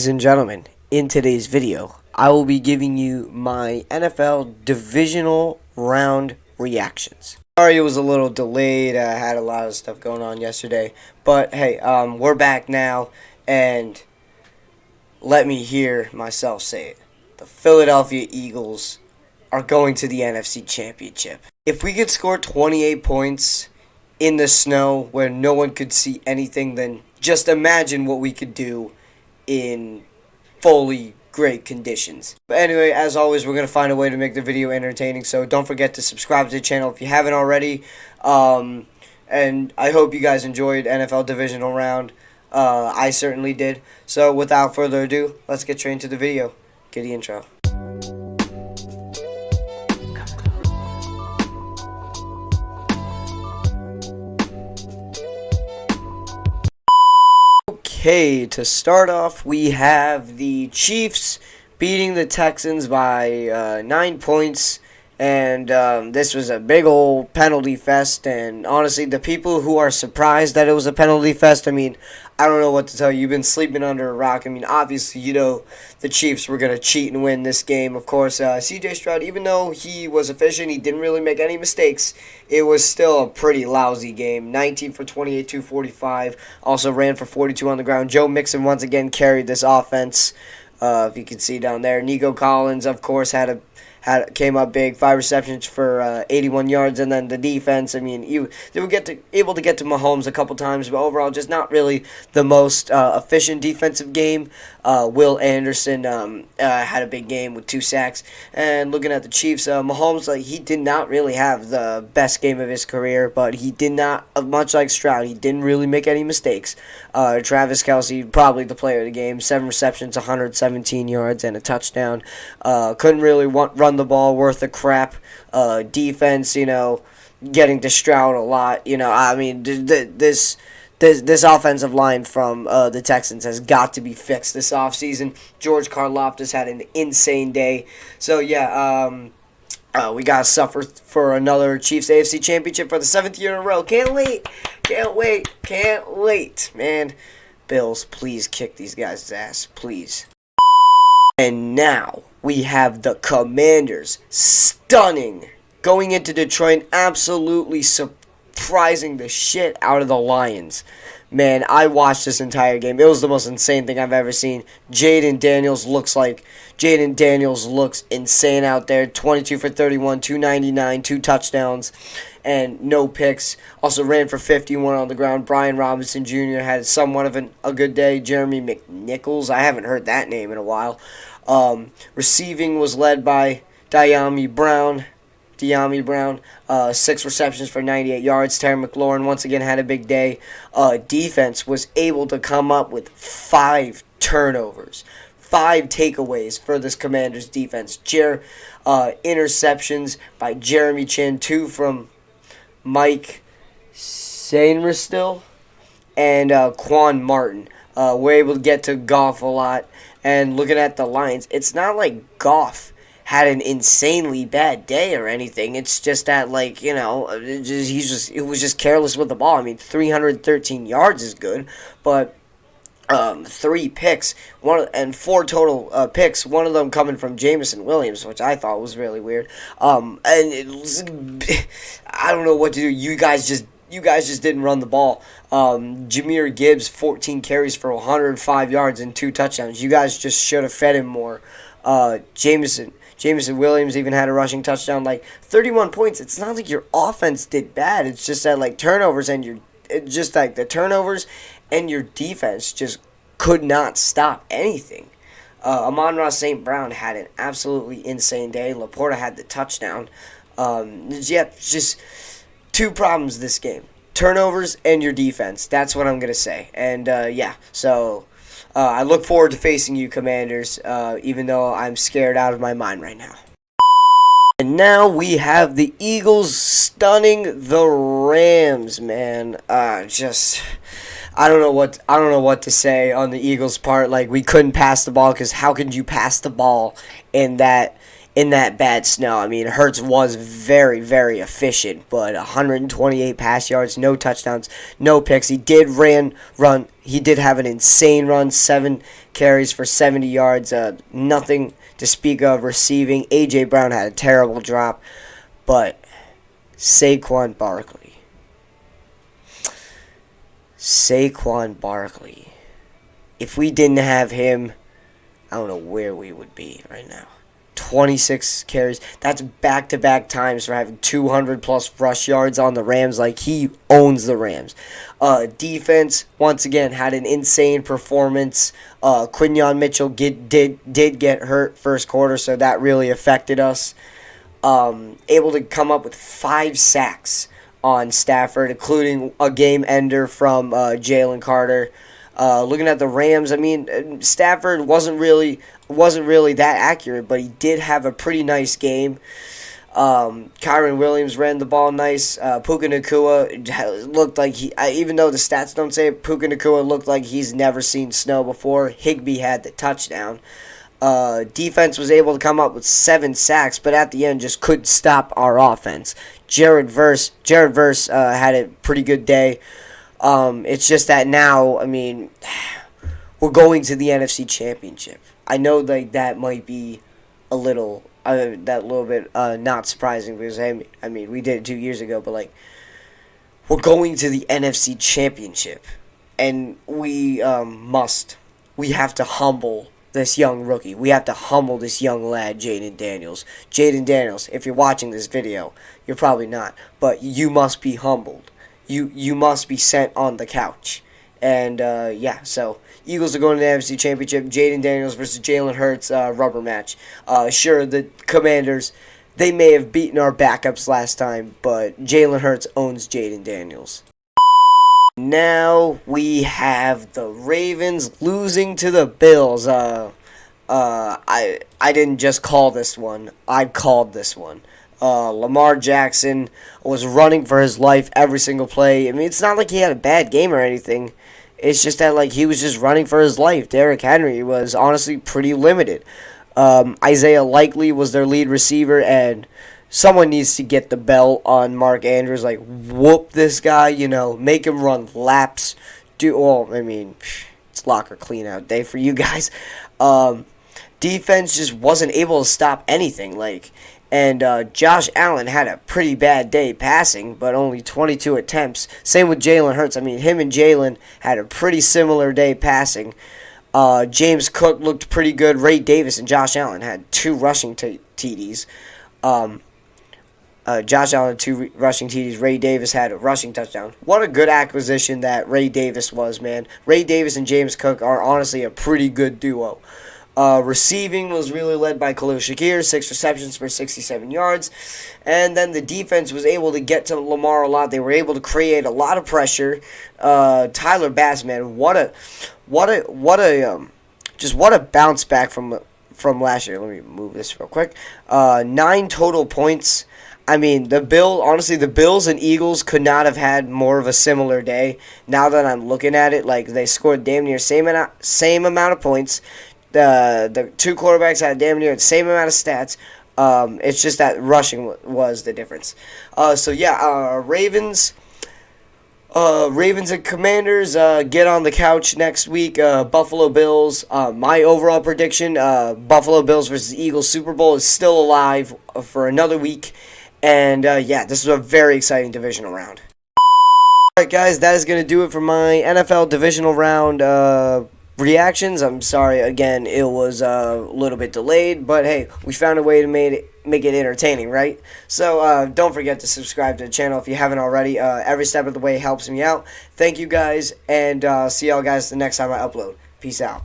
Ladies and gentlemen, in today's video, I will be giving you my NFL divisional round reactions. Sorry it was a little delayed, I had a lot of stuff going on yesterday, but hey, we're back now, and let me hear myself say it. The Philadelphia Eagles are going to the NFC Championship. If we could score 28 points in the snow where no one could see anything, then just imagine what we could do in fully great conditions. But anyway, as always, we're going to find a way to make the video entertaining, so don't forget to subscribe to the channel if you haven't already. And I hope you guys enjoyed NFL Divisional Round. I certainly did. So without further ado, let's get straight into the video. Get the intro. Okay, to start off, we have the Chiefs beating the Texans by 9 points, and this was a big old penalty fest, and honestly, the people who are surprised that it was a penalty fest, I mean, I don't know what to tell you. You've been sleeping under a rock. I mean, obviously, you know the Chiefs were going to cheat and win this game. Of course, C.J. Stroud, even though he was efficient, he didn't really make any mistakes. It was still a pretty lousy game. 19 for 28, 245. Also ran for 42 on the ground. Joe Mixon once again carried this offense. If you can see down there, Nico Collins, of course, came up big, 5 receptions for 81 yards, and then the defense. I mean, they were able to get to Mahomes a couple times, but overall, just not really the most efficient defensive game. Will Anderson had a big game with 2 sacks. And looking at the Chiefs, Mahomes, he did not really have the best game of his career, but he did not, much like Stroud, he didn't really make any mistakes. Travis Kelce, probably the player of the game, 7 receptions, 117 yards, and a touchdown. Couldn't really run the ball worth a crap. Defense, getting to Stroud a lot. I mean, this offensive line from the Texans has got to be fixed this offseason. George Karlaftis had an insane day. So, yeah, we got to suffer for another Chiefs AFC Championship for the 7th year in a row. Can't wait. Can't wait. Can't wait. Man, Bills, please kick these guys' ass. Please. And now we have the Commanders stunning, going into Detroit, absolutely surprising the shit out of the Lions. Man, I watched this entire game. It was the most insane thing I've ever seen. Jaden Daniels looks insane out there. 22 for 31, 299, 2 touchdowns, and no picks. Also ran for 51 on the ground. Brian Robinson Jr. had somewhat of a good day. Jeremy McNichols, I haven't heard that name in a while. Receiving was led by Dyami Brown. 6 receptions for 98 yards. Terry McLaurin once again had a big day. Defense was able to come up with 5 turnovers. 5 takeaways for this Commanders defense. Interceptions by Jeremy Chin, 2 from Mike Sainristil, and Quan Martin. We're able to get to Goff a lot. And looking at the Lions, it's not like Goff had an insanely bad day or anything. It's just that, he was just careless with the ball. I mean, 313 yards is good, but 3 picks, 4 total picks. One of them coming from Jameson Williams, which I thought was really weird. And it was, I don't know what to do. You guys just didn't run the ball. Jahmyr Gibbs, 14 carries for 105 yards and 2 touchdowns. You guys just should have fed him more. Jameson Williams even had a rushing touchdown. 31 points. It's not like your offense did bad. It's just that turnovers and the turnovers and your defense just could not stop anything. Amon-Ra St. Brown had an absolutely insane day. Laporta had the touchdown. Just 2 problems this game. Turnovers and your defense. That's what I'm going to say. And, so I look forward to facing you, Commanders, even though I'm scared out of my mind right now. And now we have the Eagles stunning the Rams, man. I don't know what to say on the Eagles' part. We couldn't pass the ball, because how could you pass the ball in that bad snow? I mean, Hurts was very, very efficient, but 128 pass yards, no touchdowns, no picks. He did have an insane run, 7 carries for 70 yards. Nothing to speak of receiving. A.J. Brown had a terrible drop. But Saquon Barkley. If we didn't have him, I don't know where we would be right now. 26 carries. That's back-to-back times for having 200-plus rush yards on the Rams. Like, he owns the Rams. Defense, once again, had an insane performance. Quinyon Mitchell did get hurt first quarter, so that really affected us. Able to come up with 5 sacks on Stafford, including a game ender from Jalen Carter. Looking at the Rams, I mean, Stafford wasn't really that accurate, but he did have a pretty nice game. Kyron Williams ran the ball nice. Puka Nacua looked like even though the stats don't say it, Puka Nacua looked like he's never seen snow before. Higbee had the touchdown. Defense was able to come up with 7 sacks, but at the end just couldn't stop our offense. Jared Verse had a pretty good day. It's just that now, I mean, we're going to the NFC Championship. I know like that might be a little bit not surprising because I mean we did it 2 years ago, but like we're going to the NFC Championship, and we have to humble this young rookie. We have to humble this young lad, Jaden Daniels. Jaden Daniels, if you're watching this video, you're probably not, but you must be humbled. You must be sent on the couch. And, yeah, so Eagles are going to the NFC Championship. Jaden Daniels versus Jalen Hurts, rubber match. Sure, the Commanders, they may have beaten our backups last time, but Jalen Hurts owns Jaden Daniels. Now we have the Ravens losing to the Bills. I didn't just call this one. I called this one. Lamar Jackson was running for his life every single play. I mean, it's not like he had a bad game or anything. It's just that, like, he was just running for his life. Derrick Henry was honestly pretty limited. Isaiah Likely was their lead receiver, and someone needs to get the belt on Mark Andrews. Like, whoop this guy, make him run laps. I mean, it's locker clean-out day for you guys. Defense just wasn't able to stop anything, and Josh Allen had a pretty bad day passing, but only 22 attempts. Same with Jalen Hurts. I mean, him and Jalen had a pretty similar day passing. James Cook looked pretty good. Ray Davis and Josh Allen had 2 rushing TDs. Josh Allen had 2 rushing TDs. Ray Davis had a rushing touchdown. What a good acquisition that Ray Davis was, man. Ray Davis and James Cook are honestly a pretty good duo. Receiving was really led by Khalil Shakir, 6 receptions for 67 yards. And then the defense was able to get to Lamar a lot. They were able to create a lot of pressure. Tyler Bass, man, what a bounce back from last year. Let me move this real quick. 9 total points. I mean, the Bills and Eagles could not have had more of a similar day. Now that I'm looking at it, they scored damn near same amount of points. The 2 quarterbacks had damn near the same amount of stats. It's just that rushing was the difference. Ravens and Commanders get on the couch next week. Buffalo Bills. My overall prediction: Buffalo Bills versus Eagles Super Bowl is still alive for another week. And this is a very exciting divisional round. All right, guys, that is going to do it for my NFL divisional round reactions. I'm sorry again, it was a little bit delayed, but hey, we found a way to make it entertaining, right? So don't forget to subscribe to the channel if you haven't already. Every step of the way helps me out. Thank you guys, and see y'all guys the next time I upload. Peace out.